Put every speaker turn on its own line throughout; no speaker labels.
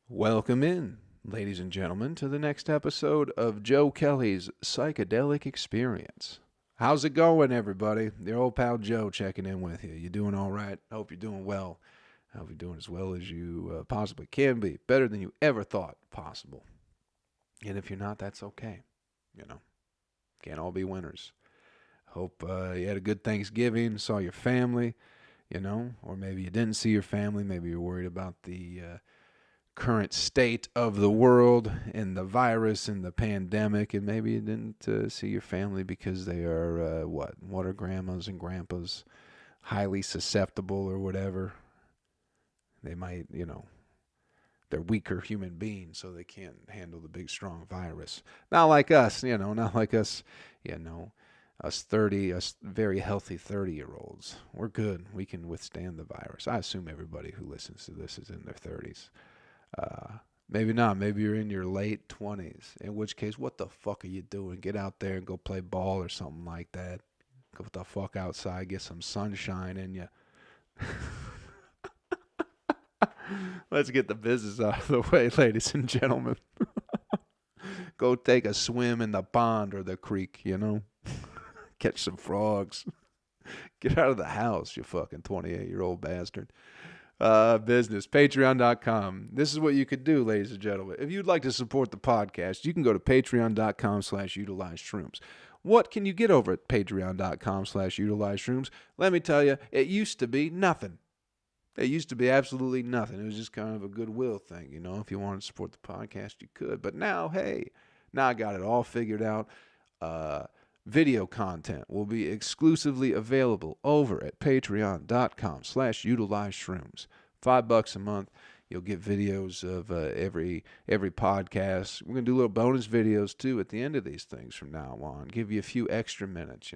Welcome in, ladies and gentlemen, to the next episode of Joe Kelley's Psychedelic Experience. How's it going, everybody? Your old pal Joe checking in with you. You doing all right? I hope you're doing well. I hope you're doing as well as you possibly can be. Better than you ever thought possible. And if you're not, that's okay. You know, can't all be winners. Hope you had a good Thanksgiving, saw your family, or maybe you didn't see your family. Maybe you're worried about the current state of the world and the virus and the pandemic, and maybe you didn't see your family because they are what are grandmas and grandpas highly susceptible or whatever. They might, they're weaker human beings, so they can't handle the big strong virus. Not like us, not like us, us very healthy 30-year-olds. We're good. We can withstand the virus. I assume everybody who listens to this is in their 30s. Maybe not. Maybe you're in your late 20s. In which case, what the fuck are you doing? Get out there and go play ball or something like that. Go the fuck outside. Get some sunshine in you. Let's get the business out of the way, ladies and gentlemen. Go take a swim in the pond or the creek, Catch some frogs. Get out of the house, you fucking 28-year-old bastard. Business, patreon.com. This is what you could do, ladies and gentlemen. If you'd like to support the podcast, you can go to patreon.com/utilizeshrooms. What can you get over at patreon.com/utilizeshrooms? Let me tell you, it used to be nothing. It used to be absolutely nothing. It was just kind of a goodwill thing, If you wanted to support the podcast, you could. But now, hey, now I got it all figured out. Video content will be exclusively available over at patreon.com/utilizeshrooms. $5 a month. You'll get videos of every podcast. We're going to do little bonus videos, too, at the end of these things from now on. Give you a few extra minutes,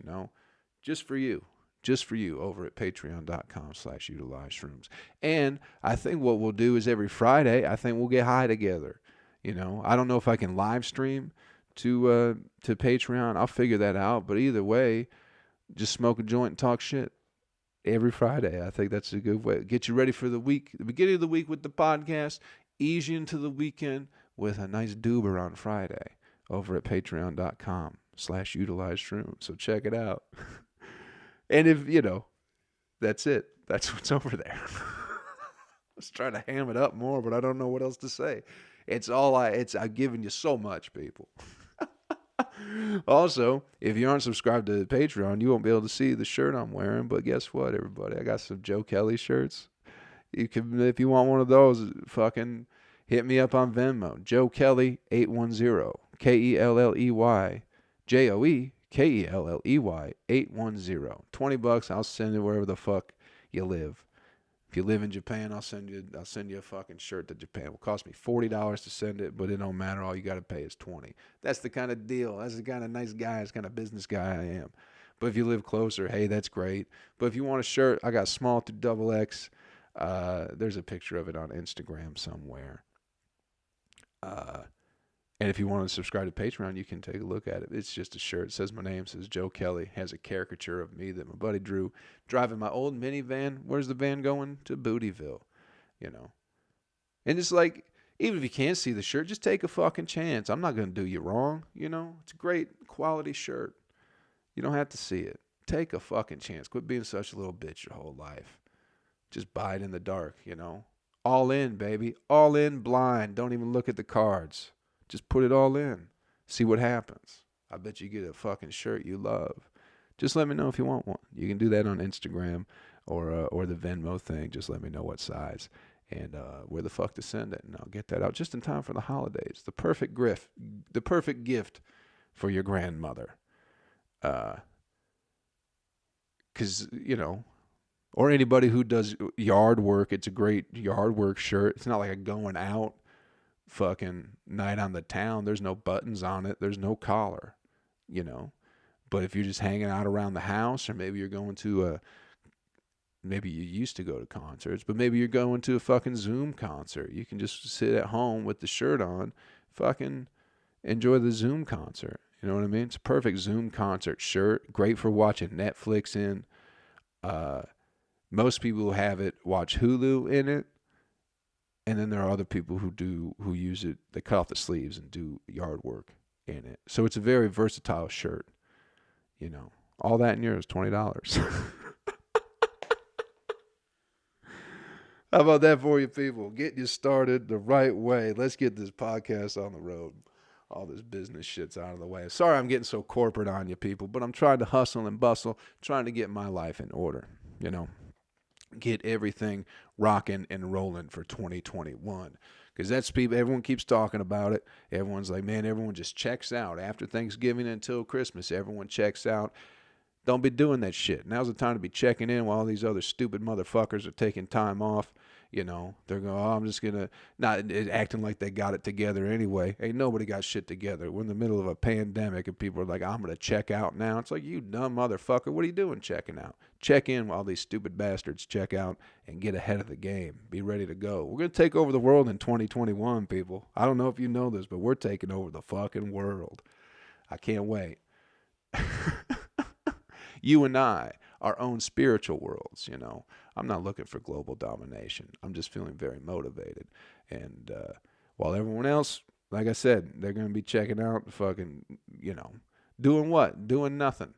just for you. Just for you over at patreon.com/utilizeshrooms. And I think what we'll do is every Friday, I think we'll get high together. I don't know if I can live stream to Patreon. I'll figure that out. But either way, just smoke a joint and talk shit every Friday. I think that's a good way. Get you ready for the week, the beginning of the week with the podcast. Ease you into the weekend with a nice doober on Friday over at patreon.com/utilizeshrooms. So check it out. And if, that's it. That's what's over there. I was trying to ham it up more, but I don't know what else to say. I've given you so much, people. Also, if you aren't subscribed to Patreon, you won't be able to see the shirt I'm wearing. But guess what, everybody? I got some Joe Kelley shirts. You can, if you want one of those, fucking hit me up on Venmo. Joe Kelley 810. Kelley. JoeKelley 810. $20. I'll send it wherever the fuck you live. If you live in Japan, I'll send you a fucking shirt to Japan. It will cost me $40 to send it, but it don't matter. All you got to pay is $20. That's the kind of deal. That's the kind of nice guy, that's the kind of business guy I am. But if you live closer, hey, that's great. But if you want a shirt, I got small to XXL. There's a picture of it on Instagram somewhere. And if you want to subscribe to Patreon, you can take a look at it. It's just a shirt. It says my name, says Joe Kelley. Has a caricature of me that my buddy drew driving my old minivan. Where's the van going? To Bootyville, And it's like, even if you can't see the shirt, just take a fucking chance. I'm not going to do you wrong, It's a great quality shirt. You don't have to see it. Take a fucking chance. Quit being such a little bitch your whole life. Just buy it in the dark, All in, baby. All in blind. Don't even look at the cards. Just put it all in. See what happens. I bet you get a fucking shirt you love. Just let me know if you want one. You can do that on Instagram or the Venmo thing. Just let me know what size and where the fuck to send it, and I'll get that out just in time for the holidays. The perfect gift for your grandmother. 'Cause, or anybody who does yard work. It's a great yard work shirt. It's not like a going out fucking night on the town. There's no buttons on it. There's no collar, But if you're just hanging out around the house, or maybe you're going to maybe you used to go to concerts, but maybe you're going to a fucking Zoom concert. You can just sit at home with the shirt on, fucking enjoy the Zoom concert. You know what I mean? It's a perfect Zoom concert shirt. Great for watching Netflix in. Most people who have it watch Hulu in it. And then there are other people who use it, they cut off the sleeves and do yard work in it. So it's a very versatile shirt, you know. All that in yours, $20. How about that for you people? Getting you started the right way. Let's get this podcast on the road. All this business shit's out of the way. Sorry I'm getting so corporate on you people, but I'm trying to hustle and bustle, trying to get my life in order, you know. Get everything rocking and rolling for 2021. Because that's people, everyone keeps talking about it. Everyone's like, man, everyone just checks out. After Thanksgiving until Christmas, everyone checks out. Don't be doing that shit. Now's the time to be checking in while all these other stupid motherfuckers are taking time off. You know, they're going, oh, I'm just going to, not acting like they got it together anyway. Ain't nobody got shit together. We're in the middle of a pandemic and people are like, I'm going to check out now. It's like, you dumb motherfucker. What are you doing checking out? Check in while these stupid bastards check out and get ahead of the game. Be ready to go. We're going to take over the world in 2021, people. I don't know if you know this, but we're taking over the fucking world. I can't wait. You and I, our own spiritual worlds, you know. I'm not looking for global domination. I'm just feeling very motivated. And while everyone else, like I said, they're going to be checking out fucking, you know, doing what? Doing nothing.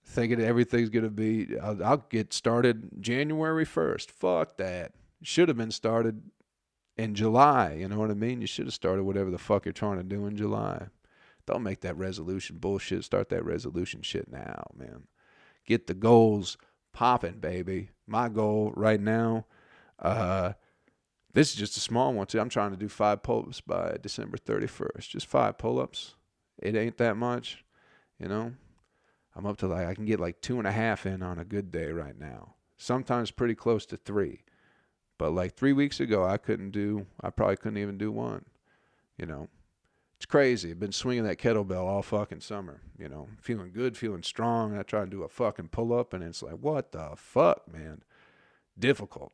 Thinking everything's going to be, I'll get started January 1st. Fuck that. Should have been started in July. You know what I mean? You should have started whatever the fuck you're trying to do in July. Don't make that resolution bullshit. Start that resolution shit now, man. Get the goals popping, baby. My goal right now, this is just a small one, too. I'm trying to do 5 pull-ups by December 31st. Just 5 pull-ups. It ain't that much, you know. I'm up to like, I can get like 2.5 in on a good day right now. Sometimes pretty close to 3. But like 3 weeks ago, I probably couldn't even do 1, you know. It's crazy. I've been swinging that kettlebell all fucking summer, you know, feeling good, feeling strong. I try to do a fucking pull-up, and it's like, what the fuck, man? Difficult.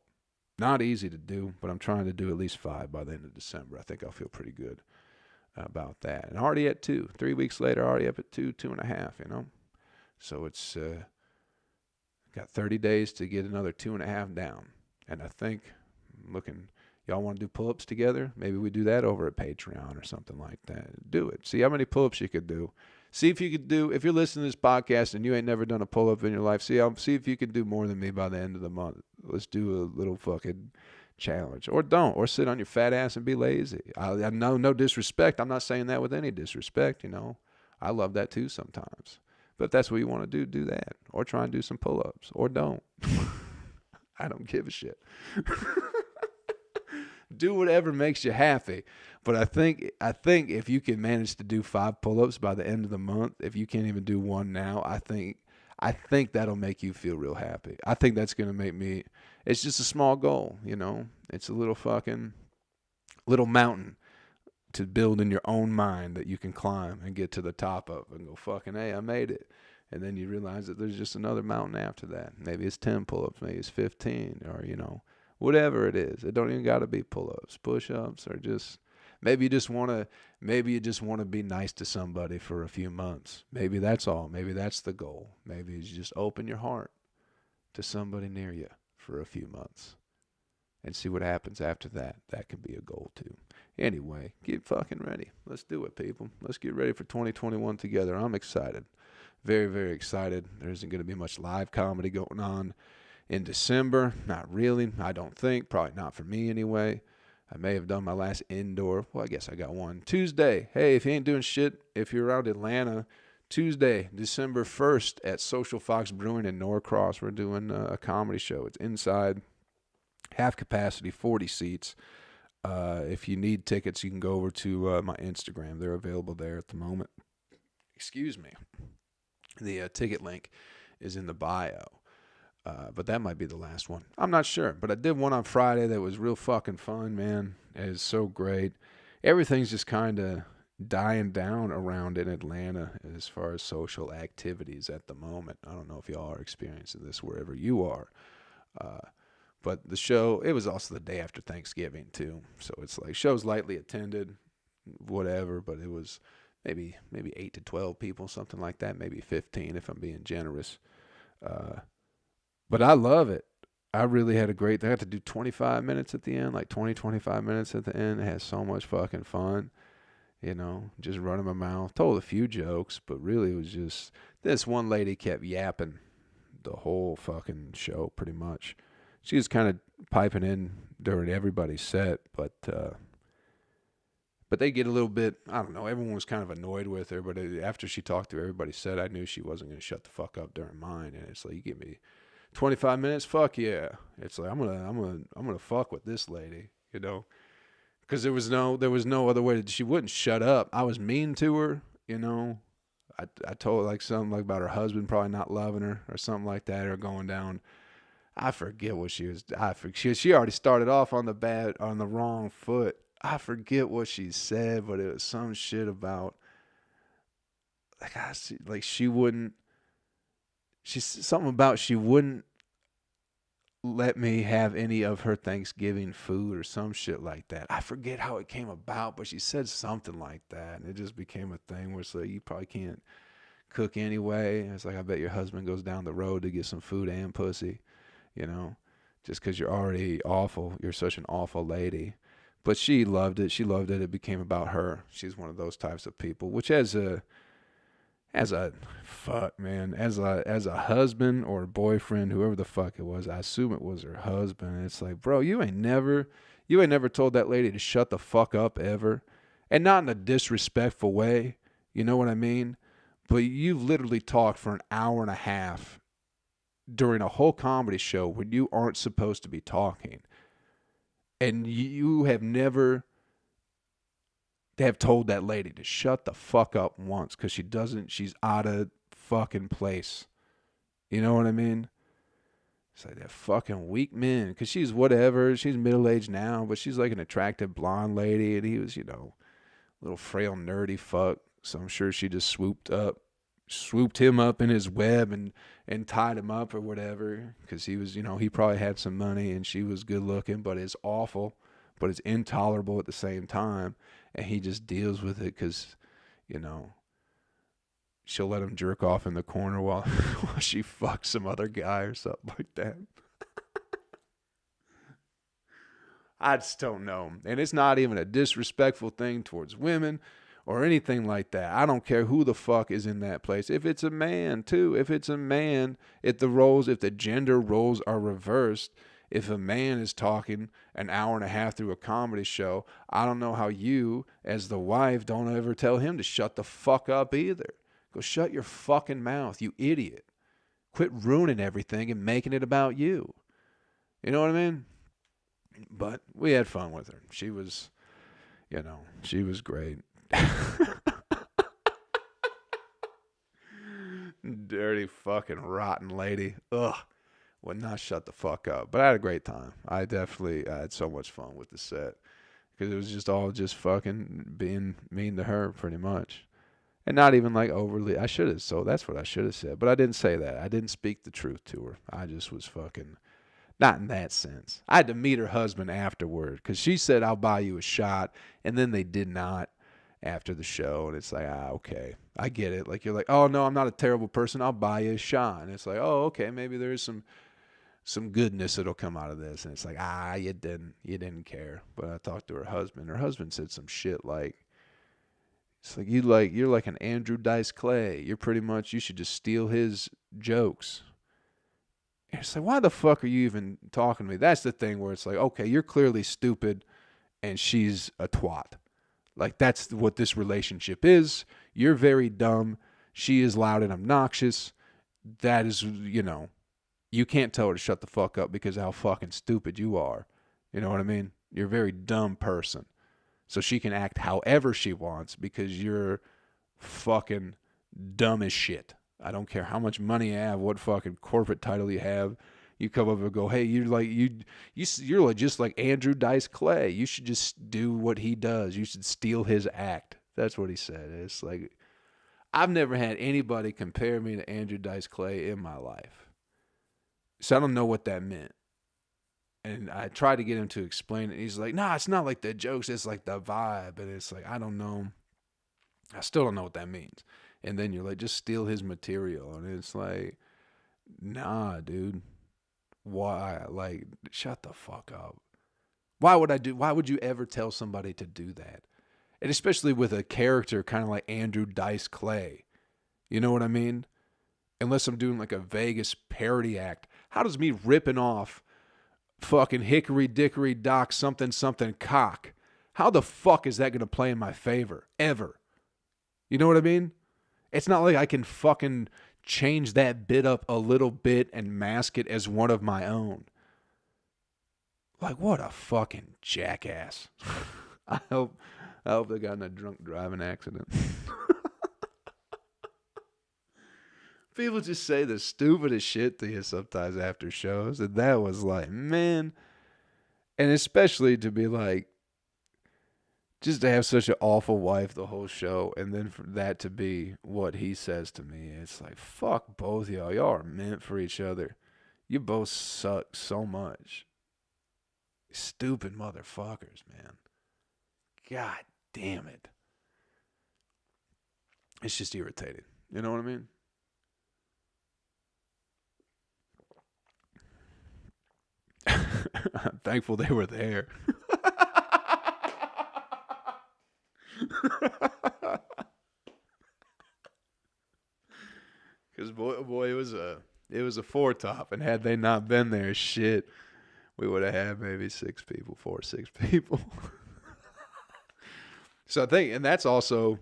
Not easy to do, but I'm trying to do at least 5 by the end of December. I think I'll feel pretty good about that. And already at 2. 3 weeks later, already up at 2.5, you know? So it's got 30 days to get another 2.5 down. And I think I'm looking... Y'all want to do pull-ups together? Maybe we do that over at Patreon or something like that. Do it. See how many pull-ups you could do. See if you could do, if you're listening to this podcast and you ain't never done a pull-up in your life, see if you can do more than me by the end of the month. Let's do a little fucking challenge. Or don't. Or sit on your fat ass and be lazy. I know no disrespect. I'm not saying that with any disrespect, you know. I love that too sometimes. But if that's what you want to do that. Or try and do some pull-ups. Or don't. I don't give a shit. Do whatever makes you happy. But I think if you can manage to do 5 pull-ups by the end of the month, if you can't even do 1 now, I think that'll make you feel real happy. I think that's going to make me, it's just a small goal, you know. It's a little mountain to build in your own mind that you can climb and get to the top of and go fucking, hey, I made it. And then you realize that there's just another mountain after that. Maybe it's 10 pull-ups, maybe it's 15, or, you know, whatever it is. It don't even got to be pull-ups, push-ups, or just maybe you just want to be nice to somebody for a few months. Maybe that's all. Maybe that's the goal. Maybe you just open your heart to somebody near you for a few months and see what happens after that. That can be a goal too. Anyway, get fucking ready. Let's do it, people. Let's get ready for 2021 together. I'm excited. Very, very excited. There isn't going to be much live comedy going on in December. Not really. I don't think. Probably not for me anyway. I may have done my last indoor. Well, I guess I got one. Tuesday. Hey, if you ain't doing shit, if you're around Atlanta, Tuesday, December 1st at Social Fox Brewing in Norcross, we're doing a comedy show. It's inside, half capacity, 40 seats. If you need tickets, you can go over to my Instagram. They're available there at the moment. Excuse me. The ticket link is in the bio. But that might be the last one. I'm not sure. But I did one on Friday that was real fucking fun, man. It is so great. Everything's just kind of dying down around in Atlanta as far as social activities at the moment. I don't know if y'all are experiencing this wherever you are. But the show, it was also the day after Thanksgiving, too. So it's like show's lightly attended, whatever. But it was maybe 8 to 12 people, something like that. Maybe 15 if I'm being generous. But I love it. I really had a great, I got to do 25 minutes at the end, like 20, 25 minutes at the end. I had so much fucking fun, just running my mouth. Told a few jokes, but really it was just, this one lady kept yapping the whole fucking show pretty much. She was kind of piping in during everybody's set, but they get a little bit, I don't know, everyone was kind of annoyed with her, but after she talked through everybody's set, I knew she wasn't going to shut the fuck up during mine. And it's like, you give me 25 minutes, fuck yeah. It's like, I'm gonna fuck with this lady, because there was no other way. She wouldn't shut up. I was mean to her, I told her like something like about her husband probably not loving her or something like that, or going down. I forget what she was. She already started off on the wrong foot. I forget what she said, but it was some shit about she wouldn't. She's something about she wouldn't let me have any of her Thanksgiving food or some shit like that. I forget how it came about, but she said something like that, and it just became a thing where it's like, you probably can't cook anyway. It's like, I bet your husband goes down the road to get some food and pussy, just because you're already awful. You're such an awful lady. But she loved it. She loved it. It became about her. She's one of those types of people, which as a husband or boyfriend, whoever the fuck it was, I assume it was her husband. It's like, bro, you ain't never told that lady to shut the fuck up ever. And not in a disrespectful way. You know what I mean? But you've literally talked for an hour and a half during a whole comedy show when you aren't supposed to be talking. And you have never have told that lady to shut the fuck up once, because she's out of fucking place. You know what I mean? It's like that fucking weak man, because she's whatever. She's middle-aged now, but she's like an attractive blonde lady, and he was, little frail nerdy fuck. So I'm sure she just swooped him up in his web and tied him up or whatever, because he was, he probably had some money, and she was good looking, but it's awful, but it's intolerable at the same time. And he just deals with it because, she'll let him jerk off in the corner while she fucks some other guy or something like that. I just don't know. And it's not even a disrespectful thing towards women or anything like that. I don't care who the fuck is in that place. If it's a man, too. If the gender roles are reversed, if a man is talking an hour and a half through a comedy show, I don't know how you, as the wife, don't ever tell him to shut the fuck up either. Go shut your fucking mouth, you idiot. Quit ruining everything and making it about you. You know what I mean? But we had fun with her. She was, she was great. Dirty fucking rotten lady. Ugh. Would not shut the fuck up. But I had a great time. I had so much fun with the set. Because it was just all just fucking being mean to her pretty much. And not even like overly. That's what I should have said. But I didn't say that. I didn't speak the truth to her. I just was fucking, not in that sense. I had to meet her husband afterward. Because she said, I'll buy you a shot. And then they did not after the show. And it's like, okay. I get it. Like, you're like, oh no, I'm not a terrible person. I'll buy you a shot. And it's like, oh, okay. Maybe there is some goodness that'll come out of this. And it's like, you didn't care. But I talked to her husband. Her husband said some shit like, it's like, you're like an Andrew Dice Clay. You're pretty much, you should just steal his jokes. And it's like, why the fuck are you even talking to me? That's the thing where it's like, okay, you're clearly stupid and she's a twat. Like, that's what this relationship is. You're very dumb. She is loud and obnoxious. That is, you can't tell her to shut the fuck up because of how fucking stupid you are. You know what I mean? You're a very dumb person. So she can act however she wants because you're fucking dumb as shit. I don't care how much money you have, what fucking corporate title you have. You come up and go, hey, you're like just like Andrew Dice Clay. You should just do what he does. You should steal his act. That's what he said. It's like, I've never had anybody compare me to Andrew Dice Clay in my life. So I don't know what that meant. And I tried to get him to explain it. He's like, nah, it's not like the jokes. It's like the vibe. And it's like, I don't know. I still don't know what that means. And then you're like, just steal his material. And it's like, nah, dude. Why? Like, shut the fuck up. Why would you ever tell somebody to do that? And especially with a character kind of like Andrew Dice Clay. You know what I mean? Unless I'm doing like a Vegas parody act. How does me ripping off fucking Hickory Dickory Dock something something cock, how the fuck is that going to play in my favor? Ever. You know what I mean? It's not like I can fucking change that bit up a little bit and mask it as one of my own. Like, what a fucking jackass. I hope they got in a drunk driving accident. People just say the stupidest shit to you sometimes after shows. And that was like, man. And especially to be like, just to have such an awful wife the whole show. And then for that to be what he says to me. It's like, fuck both of y'all. Y'all are meant for each other. You both suck so much. Stupid motherfuckers, man. God damn it. It's just irritating. You know what I mean? I'm thankful they were there. Because boy, it was a four top, and had they not been there, shit, we would have had maybe 6 people, 6 people. So I think, and that's the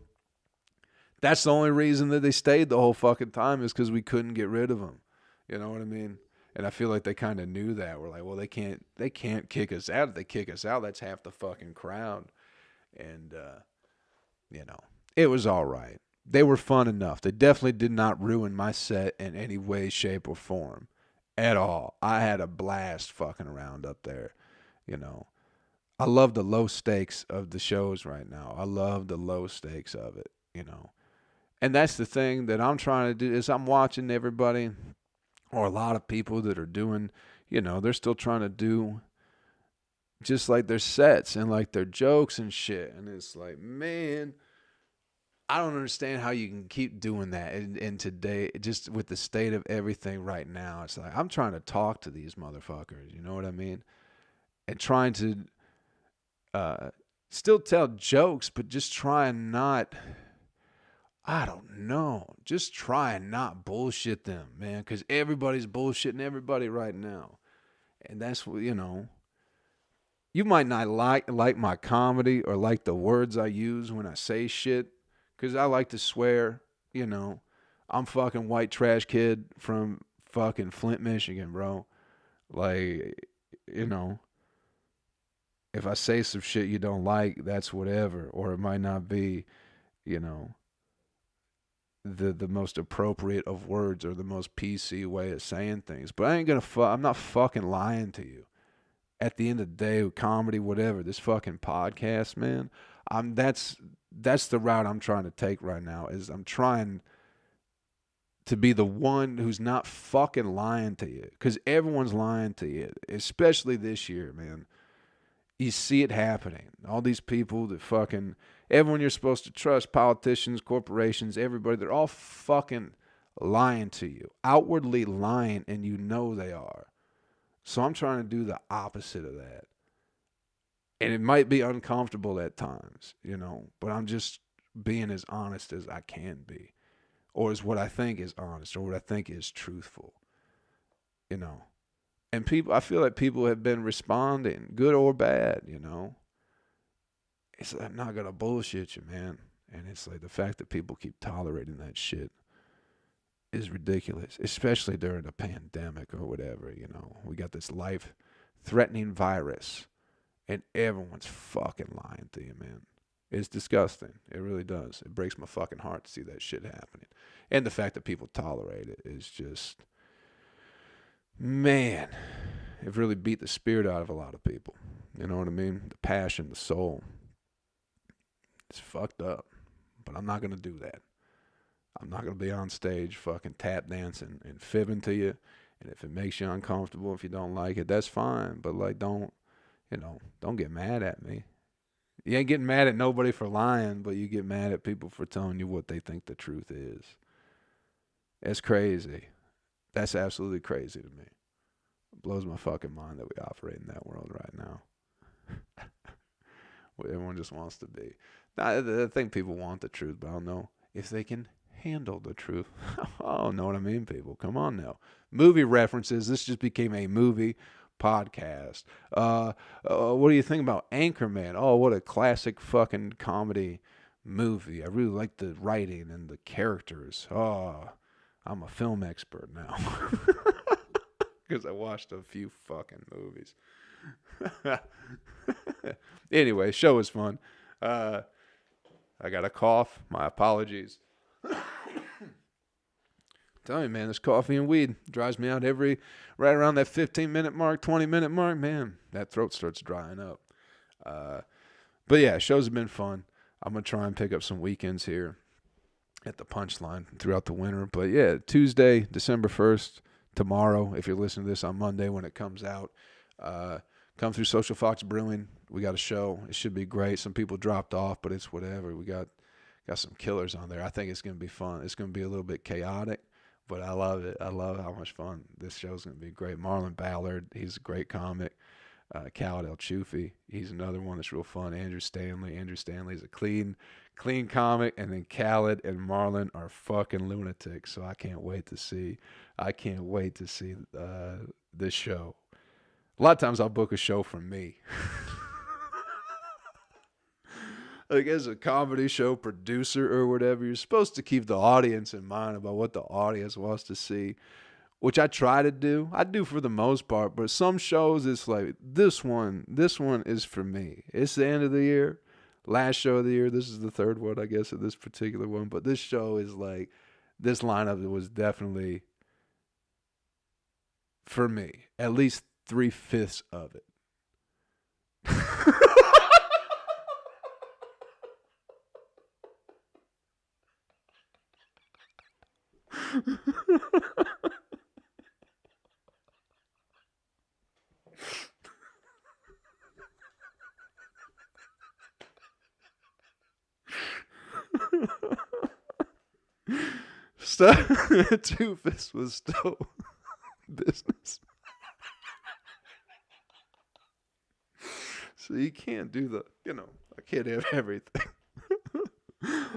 only reason that they stayed the whole fucking time is because we couldn't get rid of them. You know what I mean? And I feel like they kind of knew that. We're like, well, they can't kick us out. If they kick us out, that's half the fucking crowd. And, it was all right. They were fun enough. They definitely did not ruin my set in any way, shape, or form at all. I had a blast fucking around up there, I love the low stakes of the shows right now. I love the low stakes of it, And that's the thing that I'm trying to do is I'm watching everybody or a lot of people that are doing, they're still trying to do just like their sets and like their jokes and shit. And it's like, man, I don't understand how you can keep doing that. And today, just with the state of everything right now, it's like, I'm trying to talk to these motherfuckers. You know what I mean? And trying to still tell jokes, but just try and not, I don't know, just try and not bullshit them, man, because everybody's bullshitting everybody right now. And that's what, you might not like my comedy or like the words I use when I say shit, because I like to swear, I'm fucking white trash kid from fucking Flint, Michigan, bro. Like, if I say some shit you don't like, that's whatever. Or it might not be, the most appropriate of words or the most PC way of saying things. But I'm not fucking lying to you. At the end of the day, comedy, whatever, this fucking podcast, man, that's the route I'm trying to take right now. Is I'm trying to be the one who's not fucking lying to you, because everyone's lying to you, especially this year, man. You see it happening. All these people that fucking, everyone you're supposed to trust, politicians, corporations, everybody, they're all fucking lying to you, outwardly lying, and they are. So I'm trying to do the opposite of that. And it might be uncomfortable at times, but I'm just being as honest as I can be, or as what I think is honest, or what I think is truthful, And I feel like people have been responding, good or bad, It's like, I'm not going to bullshit you, man. And it's like the fact that people keep tolerating that shit is ridiculous, especially during a pandemic or whatever, We got this life-threatening virus, and everyone's fucking lying to you, man. It's disgusting. It really does. It breaks my fucking heart to see that shit happening. And the fact that people tolerate it is just, man, it really beat the spirit out of a lot of people. You know what I mean? The passion, the soul. It's fucked up. But I'm not going to do that. I'm not going to be on stage fucking tap dancing and fibbing to you. And if it makes you uncomfortable, if you don't like it, that's fine. But like, don't get mad at me. You ain't getting mad at nobody for lying, but you get mad at people for telling you what they think the truth is. It's crazy. That's absolutely crazy to me. Blows my fucking mind that we operate in that world right now. Where everyone just wants to be. I think people want the truth, but I don't know if they can handle the truth. Oh, know what I mean, people? Come on now. Movie references. This just became a movie podcast. What do you think about Anchorman? Oh, what a classic fucking comedy movie. I really like the writing and the characters. Oh, I'm a film expert now. Because I watched a few fucking movies. Anyway, show was fun. I got a cough. My apologies. Tell you, man, this coffee and weed dries me out right around that 15-minute mark, 20-minute mark. Man, that throat starts drying up. But yeah, shows have been fun. I'm going to try and pick up some weekends here at the Punchline throughout the winter. But yeah, Tuesday, December 1st, tomorrow, if you're listening to this on Monday when it comes out, come through Social Fox Brewing. We got a show. It should be great. Some people dropped off, but it's whatever. We got some killers on there. I think it's going to be fun. It's going to be a little bit chaotic, but I love it. I love how much fun this show's going to be. Great. Marlon Ballard, he's a great comic. Khaled El Chufi, he's another one that's real fun. Andrew Stanley's a clean comic, and then Khaled and Marlon are fucking lunatics. So I can't wait to see this show. A lot of times I'll book a show for me. Like as a comedy show producer or whatever, you're supposed to keep the audience in mind about what the audience wants to see, which I try to do. I do for the most part, but some shows it's like this one is for me. It's the end of the year, last show of the year. This is the third one, I guess, of this particular one. But this show is like, this lineup was definitely for me. At least 3/5 of it. So, 2/5 was still business. So you can't do I can't have everything.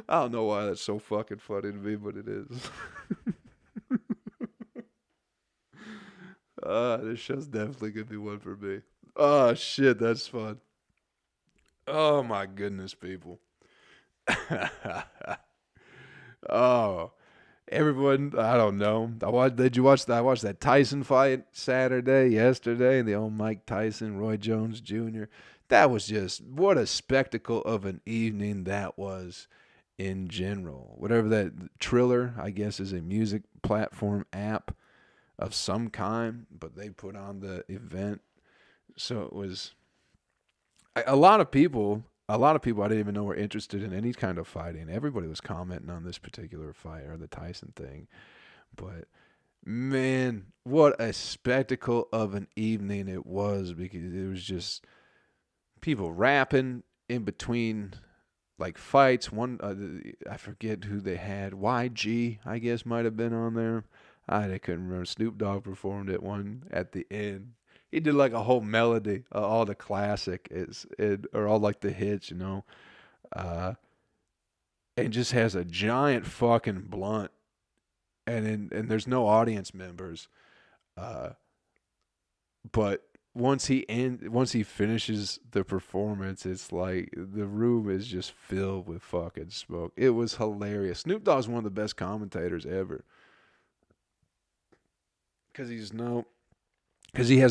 I don't know why that's so fucking funny to me, but it is. This show's definitely gonna be one for me. Oh shit, that's fun. Oh my goodness, people. Oh, everyone, I don't know. I watched that Tyson fight yesterday, the old Mike Tyson, Roy Jones Jr. That was just, what a spectacle of an evening that was in general. Whatever that Triller, I guess, is a music platform app of some kind, but they put on the event. So it was a lot of people I didn't even know were interested in any kind of fighting. Everybody was commenting on this particular fight or the Tyson thing. But man, what a spectacle of an evening it was, because it was just people rapping in between like fights. One, I forget who they had. YG, I guess, might have been on there. I couldn't remember. Snoop Dogg performed at the end. He did like a whole melody, all the classic or all like the hits, and just has a giant fucking blunt, and there's no audience members, but once he finishes the performance, it's like the room is just filled with fucking smoke. It was hilarious. Snoop Dogg's one of the best commentators ever, because he has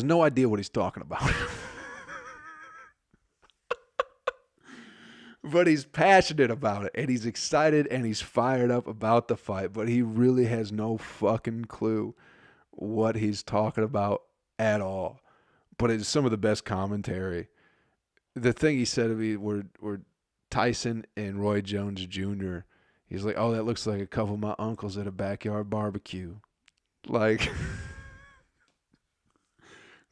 no idea what he's talking about. But he's passionate about it, and he's excited, and he's fired up about the fight, but he really has no fucking clue what he's talking about at all. But it's some of the best commentary. The thing he said to me were Tyson and Roy Jones Jr. He's like, oh, that looks like a couple of my uncles at a backyard barbecue. Like...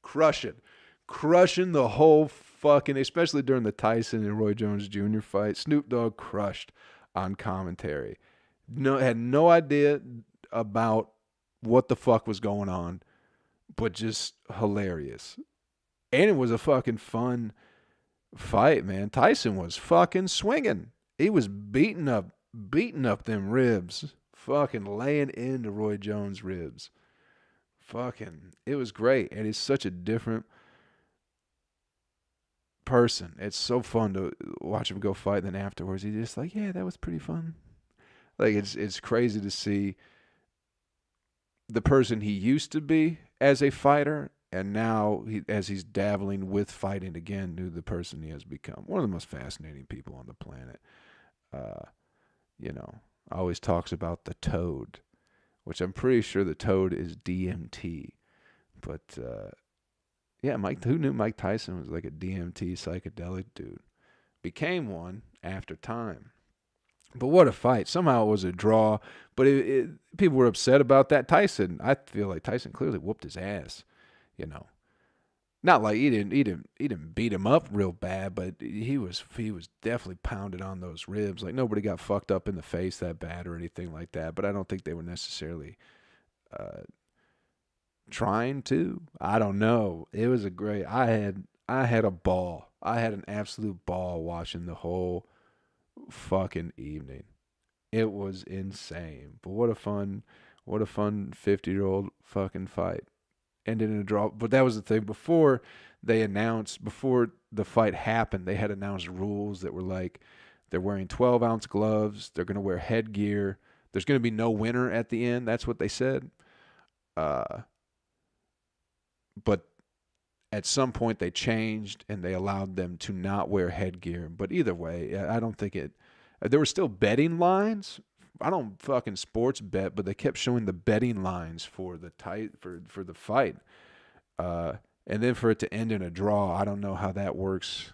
Crushing the whole fucking, especially during the Tyson and Roy Jones Jr. fight. Snoop Dogg crushed on commentary. Had no idea about what the fuck was going on, but just hilarious. And it was a fucking fun fight, man. Tyson was fucking swinging. He was beating up them ribs. Fucking laying into Roy Jones' ribs. Fucking, it was great. And he's such a different person. It's so fun to watch him go fight. And then afterwards, he's just like, yeah, that was pretty fun. Like, it's crazy to see the person he used to be as a fighter, and now as he's dabbling with fighting again, to the person he has become. One of the most fascinating people on the planet. Always talks about the toad, which I'm pretty sure the toad is DMT. But yeah, who knew Mike Tyson was like a DMT psychedelic dude? Became one after time. But what a fight. Somehow it was a draw. But people were upset about that. I feel like Tyson clearly whooped his ass. Not like he didn't beat him up real bad, but he was definitely pounded on those ribs. Like, nobody got fucked up in the face that bad or anything like that. But I don't think they were necessarily trying to. I don't know. It was a great. I had a ball. I had an absolute ball watching the whole fucking evening. It was insane. But what a fun 50-year-old fucking fight. Ended in a draw. But that was the thing. Before the fight happened, they had announced rules that were like, they're wearing 12-ounce gloves. They're going to wear headgear. There's going to be no winner at the end. That's what they said. But at some point they changed and they allowed them to not wear headgear. But either way, I don't think there were still betting lines. I don't fucking sports bet, but they kept showing the betting lines for the for the fight. And then for it to end in a draw, I don't know how that works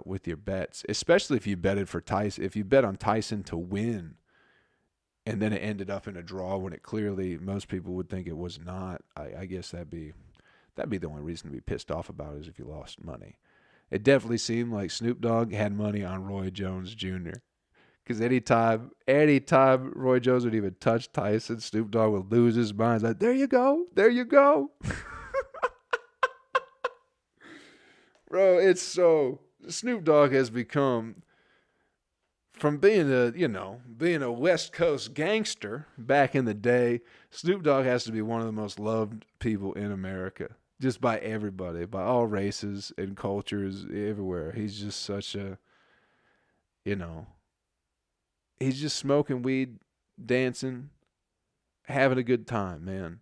with your bets, especially if you betted for Tyson. If you bet on Tyson to win, and then it ended up in a draw when it clearly most people would think it was not. I guess that'd be the only reason to be pissed off about it, is if you lost money. It definitely seemed like Snoop Dogg had money on Roy Jones Jr. Because anytime Roy Jones would even touch Tyson, Snoop Dogg would lose his mind. He's like, there you go. Bro, it's so... Snoop Dogg has become, from being a West Coast gangster back in the day, Snoop Dogg has to be one of the most loved people in America. Just by everybody, by all races and cultures, everywhere. He's just such a, he's just smoking weed, dancing, having a good time, man.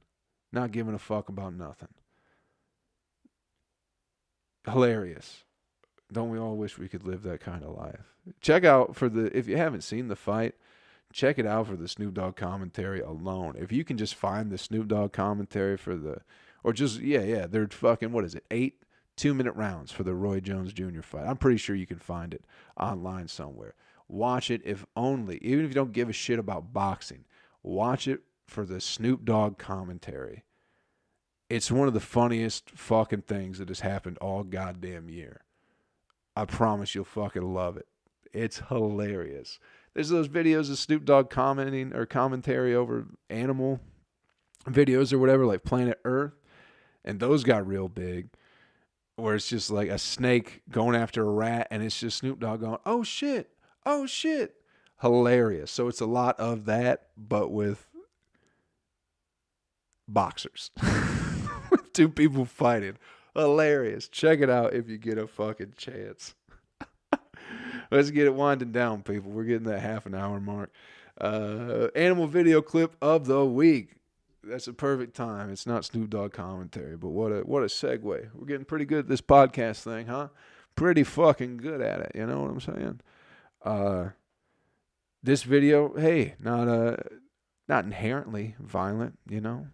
Not giving a fuck about nothing. Hilarious. Don't we all wish we could live that kind of life? Check out if you haven't seen the fight, check it out for the Snoop Dogg commentary alone. If you can just find the Snoop Dogg commentary they're fucking, what is it, 8 2-minute rounds for the Roy Jones Jr. fight. I'm pretty sure you can find it online somewhere. Watch it, even if you don't give a shit about boxing, watch it for the Snoop Dogg commentary. It's one of the funniest fucking things that has happened all goddamn year. I promise you'll fucking love it. It's hilarious. There's those videos of Snoop Dogg commenting or commentary over animal videos or whatever, like Planet Earth. And those got real big, where it's just like a snake going after a rat, and it's just Snoop Dogg going, oh shit. Hilarious. So it's a lot of that, but with boxers. With two people fighting. Hilarious. Check it out if you get a fucking chance. Let's get it winding down, people. We're getting that half an hour mark. Animal video clip of the week. That's a perfect time. It's not Snoop Dogg commentary, but what a segue. We're getting pretty good at this podcast thing, huh? Pretty fucking good at it. You know what I'm saying? This video, hey, not inherently violent. No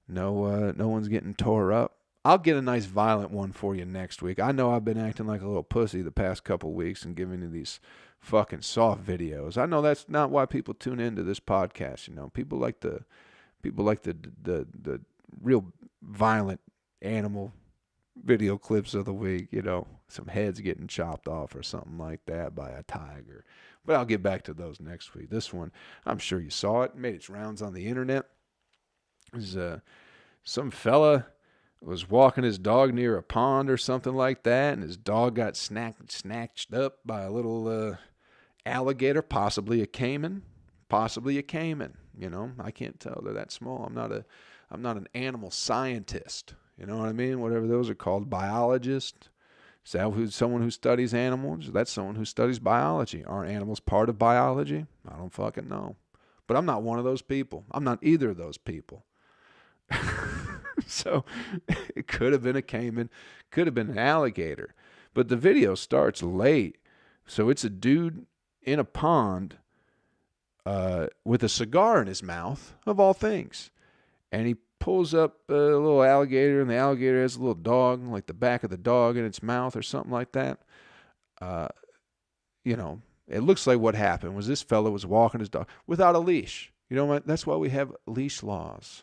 one's getting tore up. I'll get a nice violent one for you next week. I know I've been acting like a little pussy the past couple weeks and giving you these fucking soft videos. I know that's not why people tune into this podcast. People like the real violent animal video clips of the week. Some heads getting chopped off or something like that by a tiger. But I'll get back to those next week. This one, I'm sure you saw it. Made its rounds on the internet. It was some fella was walking his dog near a pond or something like that, and his dog got snatched up by a little alligator, possibly a caiman. You know, I can't tell. They're that small. I'm not an animal scientist. You know what I mean? Whatever those are called, biologist. Is that someone who studies animals? That's someone who studies biology. Are animals part of biology? I don't fucking know. But I'm not one of those people. I'm not either of those people. So it could have been a caiman, could have been an alligator. But the video starts late. So it's a dude in a pond with a cigar in his mouth, of all things. And he pulls up a little alligator, and the alligator has a little dog, like the back of the dog in its mouth or something like that. You know, it looks like what happened was this fella was walking his dog without a leash. You know what? That's why we have leash laws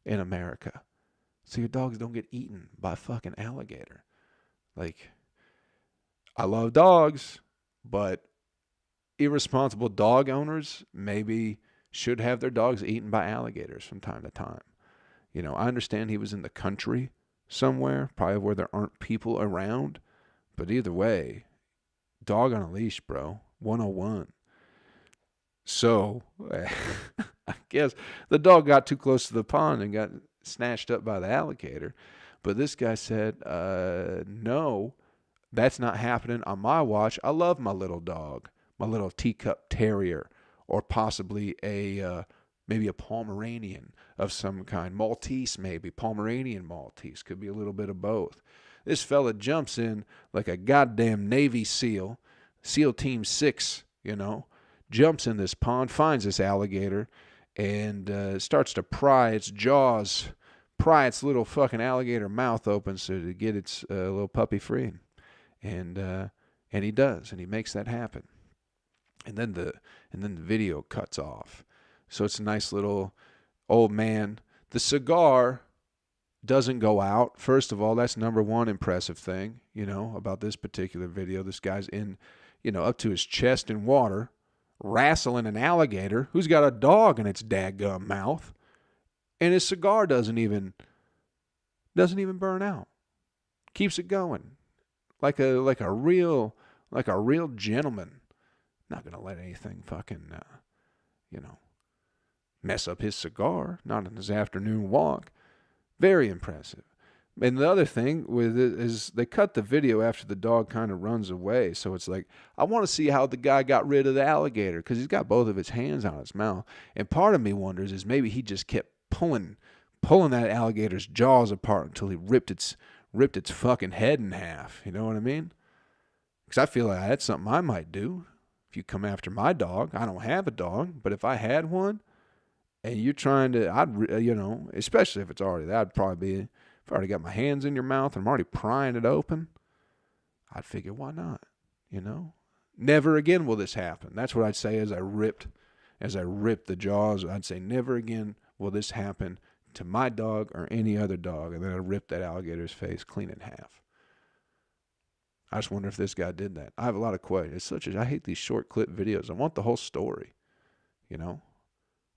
in America. So your dogs don't get eaten by a fucking alligator. Like, I love dogs, but irresponsible dog owners maybe should have their dogs eaten by alligators from time to time. You know, I understand he was in the country somewhere, probably where there aren't people around. But either way, dog on a leash, bro. 101. So, I guess the dog got too close to the pond and got snatched up by the alligator. But this guy said, no, that's not happening on my watch. I love my little dog, my little teacup terrier, or possibly maybe a Pomeranian of some kind. Maltese, maybe. Pomeranian Maltese. Could be a little bit of both. This fella jumps in like a goddamn Navy SEAL. SEAL Team 6, you know. Jumps in this pond, finds this alligator, and starts to pry its jaws, pry its little fucking alligator mouth open so to get its little puppy free. And he does, and he makes that happen. And then the video cuts off. So it's a nice little old man. The cigar doesn't go out. First of all, that's number one impressive thing, you know, about this particular video. This guy's in, you know, up to his chest in water, wrestling an alligator who's got a dog in its dadgum mouth, and his cigar doesn't even burn out. Keeps it going. Like a real gentleman. Not gonna let anything fucking mess up his cigar. Not on his afternoon walk. Very impressive. And the other thing with it is they cut the video after the dog kind of runs away. So it's like, I want to see how the guy got rid of the alligator because he's got both of his hands on its mouth. And part of me wonders is maybe he just kept pulling that alligator's jaws apart until he ripped its fucking head in half. You know what I mean? Because I feel like that's something I might do. If you come after my dog, I don't have a dog, but if I had one, and you're trying to, especially if it's already, that'd probably be, if I already got my hands in your mouth and I'm already prying it open, I'd figure, why not? You know? Never again will this happen. That's what I'd say as I ripped the jaws. I'd say, never again will this happen to my dog or any other dog. And then I ripped that alligator's face clean in half. I just wonder if this guy did that. I have a lot of questions. I hate these short clip videos. I want the whole story, you know?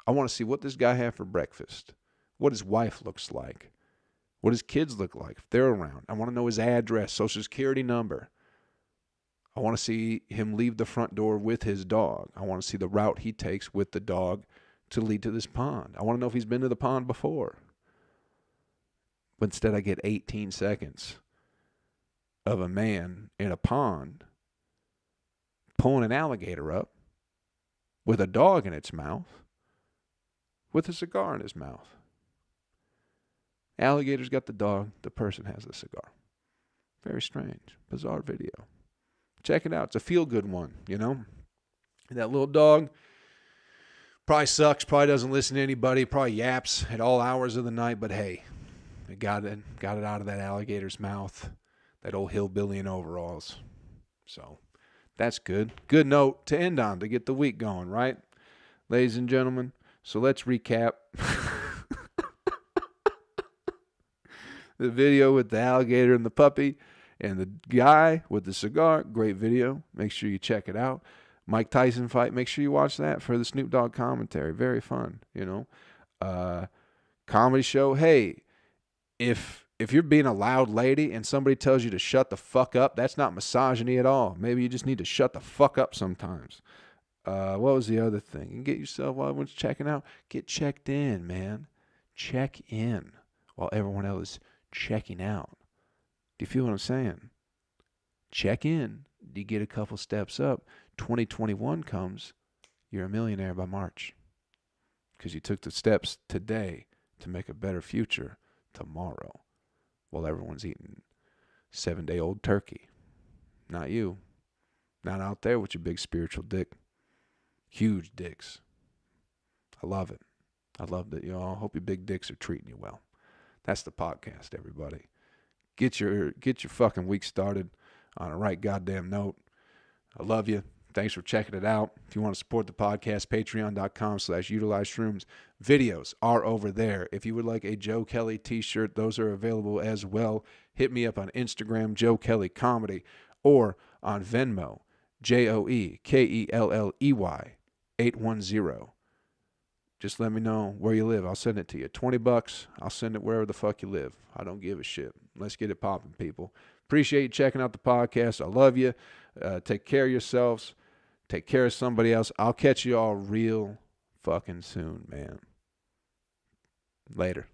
I want to see what this guy had for breakfast, what his wife looks like, what his kids look like if they're around. I want to know his address, social security number. I want to see him leave the front door with his dog. I want to see the route he takes with the dog to lead to this pond. I want to know if he's been to the pond before. But instead I get 18 seconds of a man in a pond pulling an alligator up with a dog in its mouth with a cigar in his mouth. Alligator's got the dog. The person has the cigar. Very strange. Bizarre video. Check it out. It's a feel-good one, you know? That little dog probably sucks, probably doesn't listen to anybody, probably yaps at all hours of the night, but hey, it got it out of that alligator's mouth, that old hillbilly in overalls. So that's good. Good note to end on to get the week going, right? Ladies and gentlemen, so let's recap. The video with the alligator and the puppy and the guy with the cigar. Great video. Make sure you check it out. Mike Tyson fight. Make sure you watch that for the Snoop Dogg commentary. Very fun, you know. Comedy show. Hey, if you're being a loud lady and somebody tells you to shut the fuck up, that's not misogyny at all. Maybe you just need to shut the fuck up sometimes. What was the other thing? And get yourself, while everyone's checking out, get checked in, man. Check in while everyone else is checking out. Do you feel what I'm saying? Check in. You get a couple steps up. 2021 comes, you're a millionaire by March. Because you took the steps today to make a better future tomorrow while everyone's eating 7-day-old turkey. Not you. Not out there with your big spiritual dick. Huge dicks. I love it. I love that, y'all. Hope your big dicks are treating you well. That's the podcast, everybody. Get your fucking week started on a right goddamn note. I love you. Thanks for checking it out. If you want to support the podcast, patreon.com/utilizeshrooms. Videos are over there. If you would like a Joe Kelley t-shirt, those are available as well. Hit me up on Instagram, Joe Kelley Comedy, or on Venmo, JoeKelley 810. Just let me know where you live. I'll send it to you. $20. I'll send it wherever the fuck you live. I don't give a shit. Let's get it popping, people. Appreciate you checking out the podcast. I love you. Take care of yourselves. Take care of somebody else. I'll catch you all real fucking soon, man. Later.